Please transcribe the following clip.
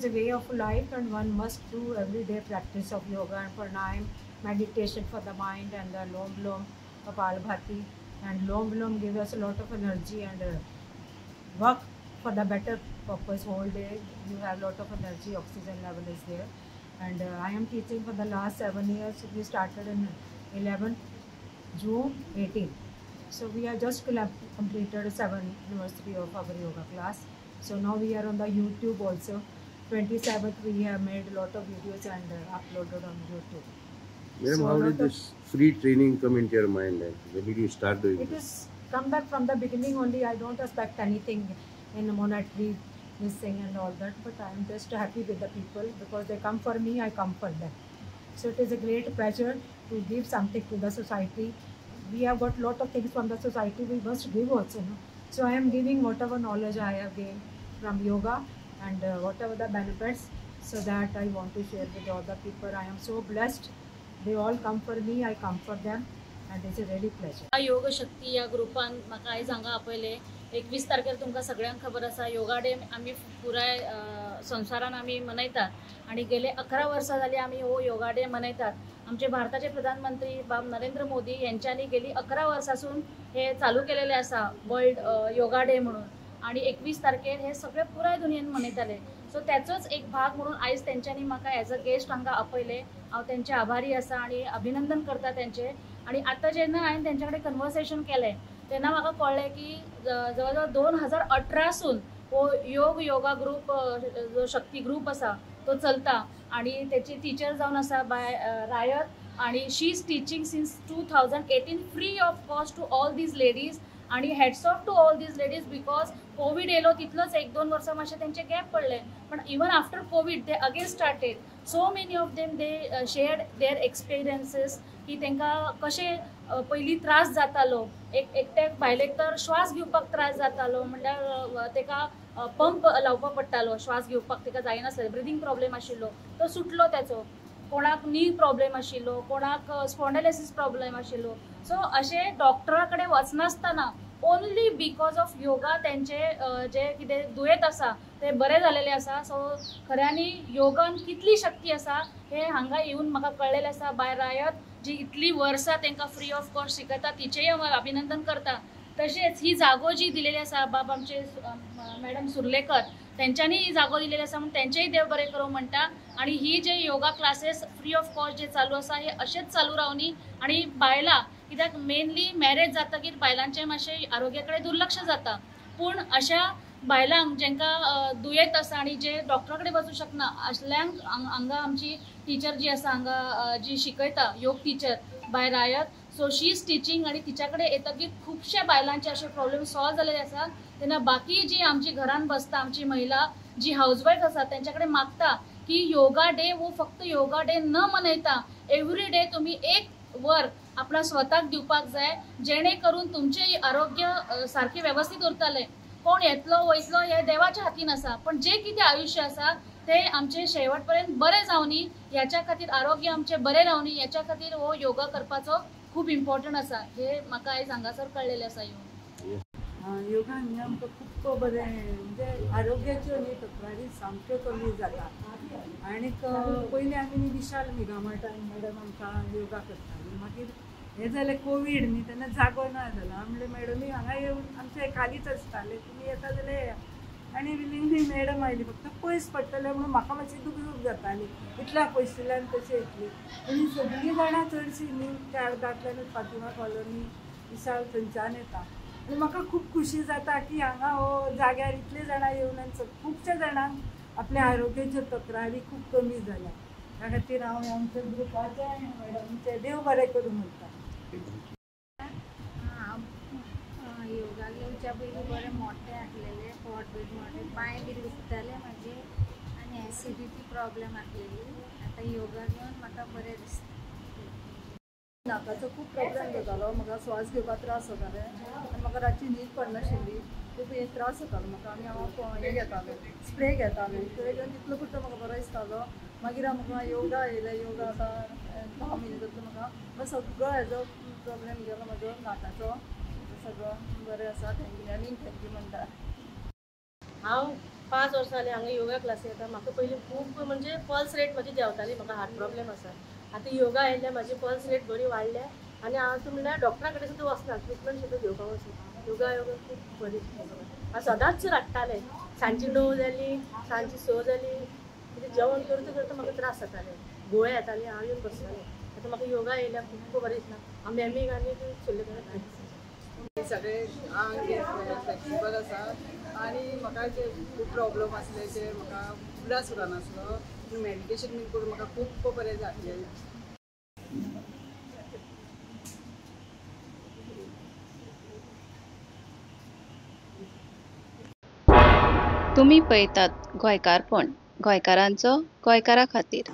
a way of life, and one must do everyday practice of yoga and pranayam, meditation for the mind, and the Lom Lom Kapalbhati. And Lom Lom gives us a lot of energy and work for the better purpose whole day. You have a lot of energy, oxygen level is there. And I am teaching for the last 7 years. We started in 11th June 18. So we are just completed 7th anniversary of our yoga class. So now we are on the YouTube also. 27th we have made a lot of videos and uploaded on YouTube. Madam, So how did this free training come into your mind and when did you start doing it this? is come back from the beginning only. I don't expect anything in monetary this thing and all that, but I am just happy with the people because they come for me, I come for them. So it is a great pleasure to give something to the society. We have got lot of things from the society, we must give also. No? So I am giving whatever knowledge I have gained from yoga and whatever the benefits, so that I want to share with all the people. I am so blessed. They all come for me, I come for them, and it's a really pleasure. योग शक्ती या ग्रुपान म्हाका आयज हांगा आपयले 21 तारखेर तुमकां सगळ्यांक खबर आसा योगा डे आमी पुराय संवसारान आमी मनयतात आणि गेले 11 वर्सां जाली आमी हो योगा डे मनयतात. आमचे भारताचे प्रधानमंत्री बाब नरेंद्र मोदी यांच्यानी गेली 11 वर्सांसून हे चालू केलेले आसा वर्ल्ड योगा डे म्हणून आणि 21 तारखेर हे सगळे पुराय दुनियेन मनयताले. सो त्याचोच एक भाग म्हणून आयज तेंच्यांनी म्हाका एज अ गेस्ट हांगा आपयले. हांव तेंचे आभारी आसा आणि अभिनंदन करता तेंचे. आणि आता जेन्ना हांवें तेंच्या कडेन कन्वर्सेशन केलें तेन्ना म्हाका कळ्ळें की जवळ 2018 सून हो योगा ग्रुप जो शक्ती ग्रुप आसा तो चलता आणि त्याची टीचर जावन आसा बाय रायत आणि she is teaching since 2018 free of cost to all these ladies. आणि hats off to all these ladies because covid येलो तितलोच 1-2 वर्सां मातशे तेंचे गॅप पडले पण even after covid they again started. So many of them they shared their experiences की तांकां कशें पयलीं त्रास जातालो. एकट्याक भायलेक तर श्वास घेवपाक त्रास जातालो म्हणल्यार ताका पंप लावपाक पडटालो श्वास घेवपाक ताका जायनासलें ब्रिदींग प्रॉब्लेम आशिल्लो तो सुटलो त्याचो. कोणाक नी प्रॉब्लेम आशिल्लो कोणाक स्पॉन्डिलायसिस प्रॉब्लेम आशिल्लो. सो अशें डॉक्टरा कडेन वचनासतना ओन्ली बिकॉज ऑफ योगा तेंचे जे कितें दुयेंत आसा ते बरे जालेले आसा. सो खऱ्यांनी योगान कितली शक्ती आसा हे हांगा येवन म्हाका कळलेलें आसा बाय रायत जी इतली वर्सां तांकां फ्री ऑफ कॉस्ट शिकयता तिचेंय हांव अभिनंदन करता. तशेंच ही जागो जी दिलेली आसा बाब आमचे मॅडम सुर्लेकर तेंच्यांनी ही जागो दिलेली आसा म्हणून तेंचेय देव बरें करूं म्हणटा. आणि ही जे yoga classes free of cost जे चालू आसा हे अशेंच चालू रावनी आणि बायलां कित्याक मेनली मॅरेज जातकीर बायलांचें मातशें आरोग्या कडेन दुर्लक्ष जाता पूण अशा बायलांक जेंकां दुयेंत आसा आणि जे डॉक्टरा कडेन वचूं शकना असल्यांक हांगा आमची टीचर जी आसा हांगा जी शिकयता yoga teacher Bai Rayat. So she is teaching आणि तिच्या कडेन येतकीर खुबशे बायलांचे अशे प्रॉब्लेम सॉल्व जालेले आसा. तेन्ना बाकी जी आमची घरान बसता आमची महिला जी हाऊसवाईफ आसा तेंच्या कडेन मागता की योगा डे वो फक्त योगा डे न मनयता एवरी डे तुम्ही 1 वर आपला स्वताक दिवपाक जाय जेणे करून तुमचे आरोग्य सारखे व्यवस्थित उरतले. कोण येतलो वयतलो हे देवाच्या हातीन आसा पण जे कितें आयुष्य आसा ते आमचे शेवटपर्यंत बरे जावनी ह्याच्या खातीर आरोग्य आमचे बरे रावनी ह्याच्या खातीर हो योगा करपाचो खूप इम्पॉर्टंट आसा. हे म्हाका आयज हांगासर कळलेलें आसा. योगा न्ही आमकां खूब बरें म्हणजे आरोग्याच्यो न्ही तक्रारी सामक्यो कमी जाता. आनीक पयलीं आमी न्ही विशाल मेघामठान मॅडम आमकां योगा करताली. मागीर हें जालें कोवीड न्ही तेन्ना जागो ना जालो. हांव म्हणलें मॅडमी हांगा येवन आमचे खालीच आसताले तुमी येता जाल्यार येया. आनी न्ही मॅडम आयली फक्त पयस पडटले म्हणून म्हाका मातशी दूख जाताली इतल्या पयसल्यान तशें येतली. आनी सगळीं जाणां चडशीं न्ही त्या अर्दांतल्यानूच फातिमा कॉलनी विशाल थंयच्यान येता. आनी म्हाका खूब खुशी जाता की हांगा हो जाग्यार इतले जाणां येवन आनी खुबशे जाणांक आपल्या आरोग्याच्यो तक्रारी खूब कमी जाल्या. त्या खातीर हांव आमच्या ग्रुपाचे मॅडमीचे देव बरें करूं म्हणटा. योगा घेवच्या पयलीं बरें मोठे आसलेले पोट बीट मोठे पांय बी दुखताले म्हाजे आनी एसिडिटी प्रॉब्लेम आसलेली. आतां योगा घेवन म्हाका बरें दिसता. नाकाचो खूब प्रॉब्लेम जातालो म्हाका श्वास घेवपाक त्रास जाताले आनी म्हाका रातची न्हीद पडनाशिल्ली खूब हे त्रास जातालो म्हाका. आनी हांव हें घेतालें स्प्रे घेतालें स्प्रे घेवन तितलो पुरतो म्हाका बरो दिसतालो. मागीर म्हाका योगा येयले योगा आतां 10 म्हयने जातलो म्हाका सगळो हेजो प्रॉब्लेम गेलो म्हाजो नाकाचो सगळो बरें आसा. थँक्यू आनी थँक्यू म्हणटा. हांव 5 वर्सां जालीं हांगा योगा क्लासी येता. म्हाका पयलीं खूब म्हणजे पल्स रेट म्हजी देंवताली, म्हाका हार्ट प्रॉब्लेम आसा. आतां योगा आयिल्ल्यान म्हाजी पल्स रेट बरी वाडल्या आनी हांव म्हणल्यार डॉक्टरा कडेन सुद्दां वचना, ट्रिटमेंट सुद्दां घेवपाक वचना. योगा खूब बरी. हांव सदांच राखतालें. सांजची 9 जाली, सांजची 6 जाली, म्हणजे जेवण करता करता म्हाका त्रास जाताले, गुळे येताली, हांव येवन बसतालें. आतां म्हाका योगा येयल्या खूब बरें दिसता. हांव मॅमीक आनी फुल्ल कडेन सगळे आंग फ्लेक्सिबल आसा आनी म्हाका जे खूब प्रॉब्लम आसले ते म्हाका उगडास उरनासलो. मॅडिटेशन बीन करून म्हाका खूब बरें जातलें. तुम्ही पळयतात गोंयकारपण, गोंयकारांचो गोंयकारा खातीर.